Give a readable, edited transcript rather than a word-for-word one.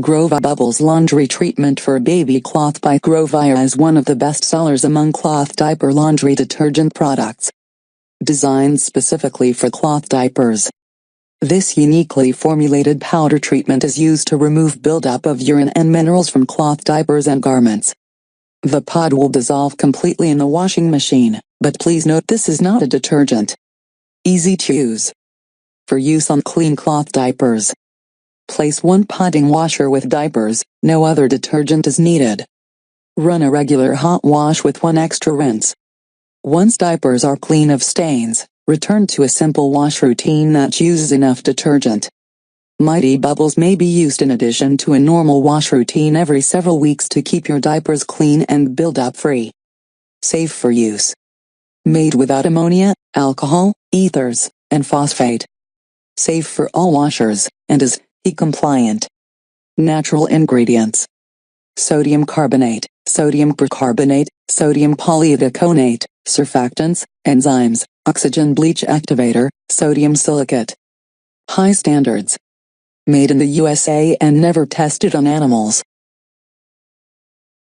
GroVia Bubbles Laundry Treatment for Baby Cloth by GroVia is one of the best sellers among cloth diaper laundry detergent products. Designed specifically for cloth diapers. This uniquely formulated powder treatment is used to remove buildup of urine and minerals from cloth diapers and garments. The pod will dissolve completely in the washing machine, but please note this is not a detergent. Easy to use. For use on clean cloth diapers. Place one podding washer with diapers, no other detergent is needed. Run a regular hot wash with one extra rinse. Once diapers are clean of stains, return to a simple wash routine that uses enough detergent. Mighty Bubbles may be used in addition to a normal wash routine every several weeks to keep your diapers clean and buildup-free. Safe for use. Made without ammonia, alcohol, ethers, and phosphate. Safe for all washers, and is compliant. Natural ingredients: sodium carbonate, sodium percarbonate, sodium polyitaconate, surfactants, enzymes, oxygen bleach activator, sodium silicate. High standards. Made in the USA and never tested on animals.